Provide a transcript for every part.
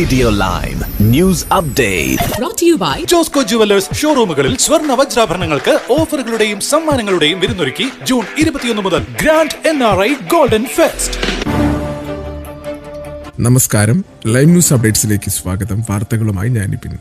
Radio Lime News Update. Brought to you by Josco jewellers ഷോറൂമുകളിൽ സ്വർണ്ണ വജ്രാഭരണങ്ങൾക്ക് ഓഫറുകളുടെയും സമ്മാനങ്ങളുടെയും വിരുന്നൊരുക്കി ജൂൺ 21 മുതൽ ഗ്രാൻഡ് NRI ഗോൾഡൻ ഫെസ്റ്റ്. നമസ്കാരം, ലൈവ് ന്യൂസ് അപ്ഡേറ്റ്സിലേക്ക് സ്വാഗതം. വാർത്തകളുമായി ഞാനിപ്പിൻ.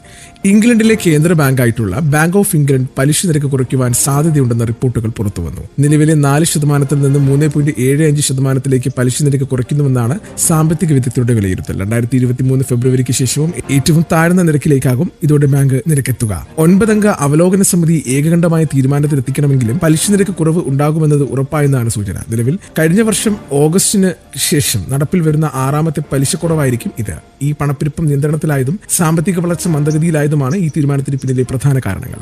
ഇംഗ്ലണ്ടിലെ കേന്ദ്ര ബാങ്കായിട്ടുള്ള ബാങ്ക് ഓഫ് ഇംഗ്ലണ്ട് പലിശ നിരക്ക് കുറയ്ക്കുവാൻ സാധ്യതയുണ്ടെന്ന റിപ്പോർട്ടുകൾ പുറത്തുവന്നു. നിലവിലെ 4% നിന്ന് 3.75% പലിശ നിരക്ക് കുറയ്ക്കുന്നുവെന്നാണ് സാമ്പത്തിക വിദഗ്ധരുടെ വിലയിരുത്തൽ. 2023 ഫെബ്രുവരിക്ക് ശേഷവും ഏറ്റവും താഴ്ന്ന നിരക്കിലേക്കാകും ഇതോടെ ബാങ്ക് നിരക്കെത്തുക. 9 അംഗ അവലോകന സമിതി ഏകകണ്ഠമായ തീരുമാനത്തിലെത്തിക്കണമെങ്കിലും പലിശ നിരക്ക് കുറവ് ഉണ്ടാകുമെന്നത് ഉറപ്പായെന്നാണ് സൂചന. നിലവിൽ കഴിഞ്ഞ വർഷം ഓഗസ്റ്റിന് ശേഷം നടപ്പിൽ വരുന്ന 6ാമത്തെ പലിശ കുറവായിരിക്കും ഇത്. ഈ പണപ്പെരുപ്പം നിയന്ത്രണത്തിലായതും സാമ്പത്തിക വളർച്ച മന്ദഗതിയിലായതുമാണ് ഈ തീരുമാനത്തിന് പിന്നിലെ പ്രധാന കാരണങ്ങൾ.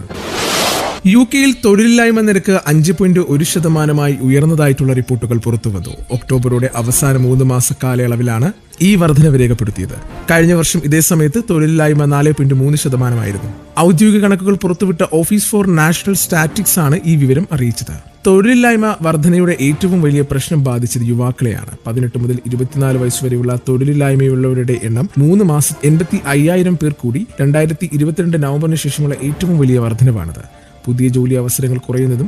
UK-യിൽ തൊഴിലില്ലായ്മ നിരക്ക് 5.1% ഉയർന്നതായിട്ടുള്ള റിപ്പോർട്ടുകൾ പുറത്തുവന്നു. ഒക്ടോബറോടെ അവസാന 3 മാസ കാലയളവിലാണ് ഈ വർധനവ് രേഖപ്പെടുത്തിയത്. കഴിഞ്ഞ വർഷം ഇതേ സമയത്ത് തൊഴിലില്ലായ്മ 4.3%. ഔദ്യോഗിക കണക്കുകൾ പുറത്തുവിട്ട ഓഫീസ് ഫോർ നാഷണൽ സ്റ്റാറ്റിക്സ് ആണ് ഈ വിവരം അറിയിച്ചത്. തൊഴിലില്ലായ്മ വർധനയുടെ ഏറ്റവും വലിയ പ്രശ്നം ബാധിച്ചത് യുവാക്കളെയാണ്. 18 മുതൽ 24 വയസ്സ് വരെയുള്ള തൊഴിലില്ലായ്മയുള്ളവരുടെ എണ്ണം 3 മാസം 85,000 പേർ കൂടി 2022 നവംബറിന് ശേഷമുള്ള ഏറ്റവും വലിയ വർധനവാണിത്. പുതിയ ജോലി അവസരങ്ങൾ കുറയുന്നതും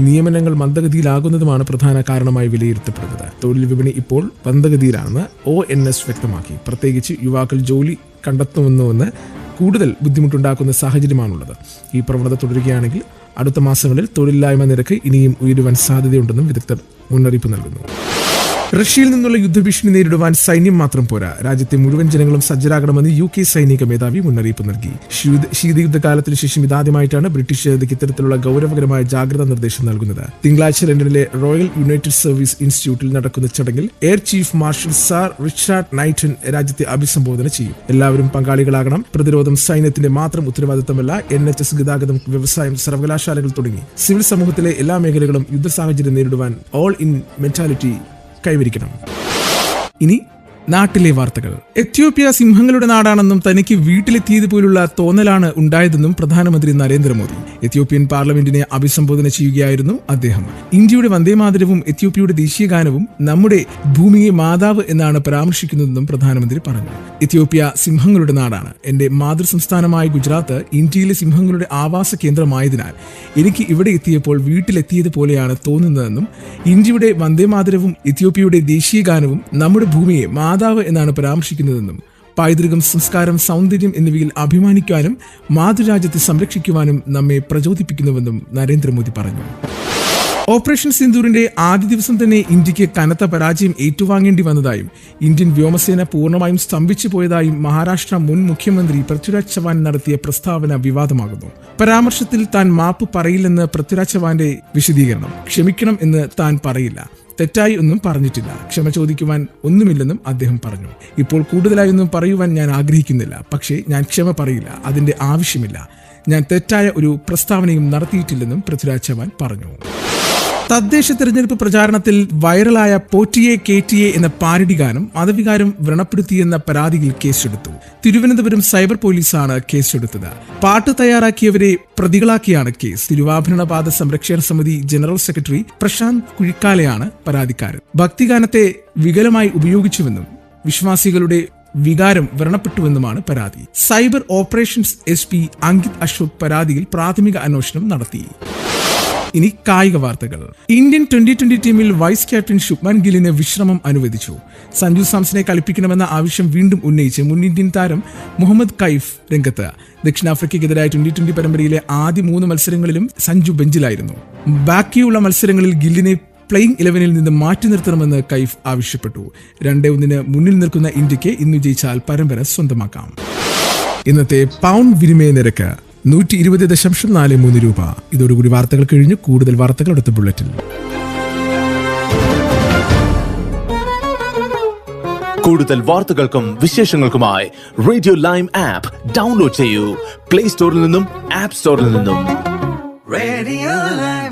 നിയമനങ്ങൾ മന്ദഗതിയിലാകുന്നതുമാണ് പ്രധാന കാരണമായി വിലയിരുത്തപ്പെടുന്നത്. തൊഴിൽ വിപണി ഇപ്പോൾ മന്ദഗതിയിലാണെന്ന് ONS വ്യക്തമാക്കി. പ്രത്യേകിച്ച് യുവാക്കൾ ജോലി കണ്ടെത്തുമെന്നുവെന്ന് കൂടുതൽ ബുദ്ധിമുട്ടുണ്ടാക്കുന്ന സാഹചര്യമാണുള്ളത്. ഈ പ്രവണത തുടരുകയാണെങ്കിൽ അടുത്ത മാസങ്ങളിൽ തൊഴിലില്ലായ്മ നിരക്ക് ഇനിയും ഉയരുവാൻ സാധ്യതയുണ്ടെന്നും വിദഗ്ധർ മുന്നറിയിപ്പ് നൽകുന്നു. റഷ്യയിൽ നിന്നുള്ള യുദ്ധഭീഷണി നേരിടുവാൻ സൈന്യം മാത്രം പോരാ, രാജ്യത്തെ മുഴുവൻ ജനങ്ങളും സജ്ജരാകണമെന്ന് UK സൈനിക മേധാവി മുന്നറിയിപ്പ് നൽകി. ശീതയുദ്ധകാലത്തിനു ശേഷം ഇതാദ്യമായിട്ടാണ് ബ്രിട്ടീഷ് ജനതയ്ക്ക് ഇത്തരത്തിലുള്ള ഗൗരവകരമായ ജാഗ്രതാ നിർദ്ദേശം നൽകുന്നത്. തിങ്കളാഴ്ച ലണ്ടനിലെ റോയൽ യുണൈറ്റഡ് സർവീസ് ഇൻസ്റ്റിറ്റ്യൂട്ടിൽ നടക്കുന്ന ചടങ്ങിൽ air chief marshal sir Richard Knighton രാജ്യത്തെ അഭിസംബോധന ചെയ്യും. എല്ലാവരും പങ്കാളികളാകണം. പ്രതിരോധം സൈന്യത്തിന്റെ മാത്രം ഉത്തരവാദിത്തമല്ല. NHS, ഗതാഗതം, വ്യവസായം, സർവകലാശാലകൾ തുടങ്ങി സിവിൽ സമൂഹത്തിലെ എല്ലാ മേഖലകളും യുദ്ധ സാഹചര്യം നേരിടുവാൻ ഓൾ ഇൻ മെന്റാലിറ്റി കൈവരിക്കണം. ഇനി നാട്ടിലെ വാർത്തകൾ. എത്യോപ്യ സിംഹങ്ങളുടെ നാടാണെന്നും തനിക്ക് വീട്ടിലെത്തിയതുപോലുള്ള തോന്നലാണ് ഉണ്ടായതെന്നും പ്രധാനമന്ത്രി നരേന്ദ്രമോദി എത്യോപ്യൻ പാർലമെന്റിനെ അഭിസംബോധന ചെയ്യുകയായിരുന്നു അദ്ദേഹം. ഇന്ത്യയുടെ വന്ദേമാതരവും എത്യോപ്യയുടെ ദേശീയ ഗാനവും നമ്മുടെ ഭൂമിയെ മാതാവ് എന്നാണ് പരാമർശിക്കുന്നതെന്നും പ്രധാനമന്ത്രി പറഞ്ഞു. എത്യോപ്യ സിംഹങ്ങളുടെ നാടാണ്. എന്റെ മാതൃ സംസ്ഥാനമായ ഗുജറാത്ത് ഇന്ത്യയിലെ സിംഹങ്ങളുടെ ആവാസ കേന്ദ്രമായതിനാൽ എനിക്ക് ഇവിടെ എത്തിയപ്പോൾ വീട്ടിലെത്തിയതുപോലെയാണ് തോന്നുന്നതെന്നും ഇന്ത്യയുടെ വന്ദേമാതരവും എത്യോപ്യയുടെ ദേശീയ ഗാനവും നമ്മുടെ ഭൂമിയെ മാതാവ് എന്നാണ് പരാമർശിക്കുന്നതെന്നും പൈതൃകം, സംസ്കാരം, സൗന്ദര്യം എന്നിവയിൽ അഭിമാനിക്കാനും മാതൃരാജ്യത്തെ സംരക്ഷിക്കുവാനും നമ്മെ പ്രചോദിപ്പിക്കുന്നുവെന്നും നരേന്ദ്രമോദി പറഞ്ഞു. ഓപ്പറേഷൻ സിന്ദൂറിന്റെ ആദ്യ ദിവസം തന്നെ ഇന്ത്യക്ക് കനത്ത പരാജയം ഏറ്റുവാങ്ങേണ്ടി വന്നതായും ഇന്ത്യൻ വ്യോമസേന പൂർണ്ണമായും സ്തംഭിച്ചു പോയതായും മഹാരാഷ്ട്ര മുൻ മുഖ്യമന്ത്രി പൃഥ്വിരാജ് ചവാൻ നടത്തിയ പ്രസ്താവന വിവാദമാകുന്നു. പരാമർശത്തിൽ താൻ മാപ്പ് പറയില്ലെന്ന് പൃഥ്വിരാജ് ചവാന്റെ വിശദീകരണം. ക്ഷമിക്കണം എന്ന് താൻ പറയില്ല, തെറ്റായി ഒന്നും പറഞ്ഞിട്ടില്ല, ക്ഷമ ചോദിക്കുവാൻ ഒന്നുമില്ലെന്നും അദ്ദേഹം പറഞ്ഞു. ഇപ്പോൾ കൂടുതലായൊന്നും പറയുവാൻ ഞാൻ ആഗ്രഹിക്കുന്നില്ല, പക്ഷേ ഞാൻ ക്ഷമ പറയില്ല, അതിന്റെ ആവശ്യമില്ല. ഞാൻ തെറ്റായ ഒരു പ്രസ്താവനയും നടത്തിയിട്ടില്ലെന്നും പൃഥ്വിരാജ് ചവാൻ പറഞ്ഞു. തദ്ദേശ തെരഞ്ഞെടുപ്പ് പ്രചാരണത്തിൽ വൈറലായ പോറ്റിയെ കേറ്റിയെ എന്ന പാരഡി ഗാനം മതവികാരം വ്രണപ്പെടുത്തിയെന്ന പരാതിയിൽ കേസെടുത്തു. തിരുവനന്തപുരം സൈബർ പോലീസാണ് കേസെടുത്തത്. പാട്ട് തയ്യാറാക്കിയവരെ പ്രതികളാക്കിയാണ് കേസ്. തിരുവാഭരണ പാത സംരക്ഷണ സമിതി ജനറൽ സെക്രട്ടറി പ്രശാന്ത് കുഴിക്കാലയാണ് പരാതിക്കാരൻ. ഭക്തിഗാനത്തെ വികലമായി ഉപയോഗിച്ചുവെന്നും വിശ്വാസികളുടെ വികാരം വ്രണപ്പെട്ടുവെന്നുമാണ് പരാതി. Cyber operations SP Ankit Ashok പരാതിയിൽ പ്രാഥമിക അന്വേഷണം നടത്തി. ഇനി കായിക വാർത്തകൾ. ഇന്ത്യൻ T20 ടീമിൽ വൈസ് ക്യാപ്റ്റൻ ശുഭ്മാൻ ഗില്ലിന് വിശ്രമം അനുവദിച്ചു. സഞ്ജു സാംസനെ കളിപ്പിക്കണമെന്ന ആവശ്യം വീണ്ടും ഉന്നയിച്ച് മുൻ ഇന്ത്യൻ താരം മുഹമ്മദ് കൈഫ് രംഗത്ത്. ദക്ഷിണാഫ്രിക്കയ്ക്കെതിരായ T20 പരമ്പരയിലെ ആദ്യ 3 മത്സരങ്ങളിലും സഞ്ജു ബെഞ്ചിലായിരുന്നു. ബാക്കിയുള്ള മത്സരങ്ങളിൽ ഗില്ലിനെ പ്ലേയിങ് 11-ൽ നിന്ന് മാറ്റി നിർത്തണമെന്ന് കൈഫ് ആവശ്യപ്പെട്ടു. 2-1 മുന്നിൽ നിൽക്കുന്ന ഇന്ത്യക്ക് ഇന്ന് ജയിച്ചാൽ പരമ്പര സ്വന്തമാക്കാം. ഇന്നത്തെ പൗണ്ട് വിനിമയ നിരക്ക് 120.43 രൂപ. ഇതോടുകൂടി വാർത്തകൾ കഴിഞ്ഞു. കൂടുതൽ വാർത്തകൾ അടുത്ത ബുള്ളറ്റിൽ. കൂടുതൽ വാർത്തകൾക്കും വിശേഷങ്ങൾക്കുമായി റേഡിയോ ലൈം ആപ്പ് ഡൗൺലോഡ് ചെയ്യൂ. പ്ലേ സ്റ്റോറിൽ നിന്നും ആപ്പ് സ്റ്റോറിൽ നിന്നും.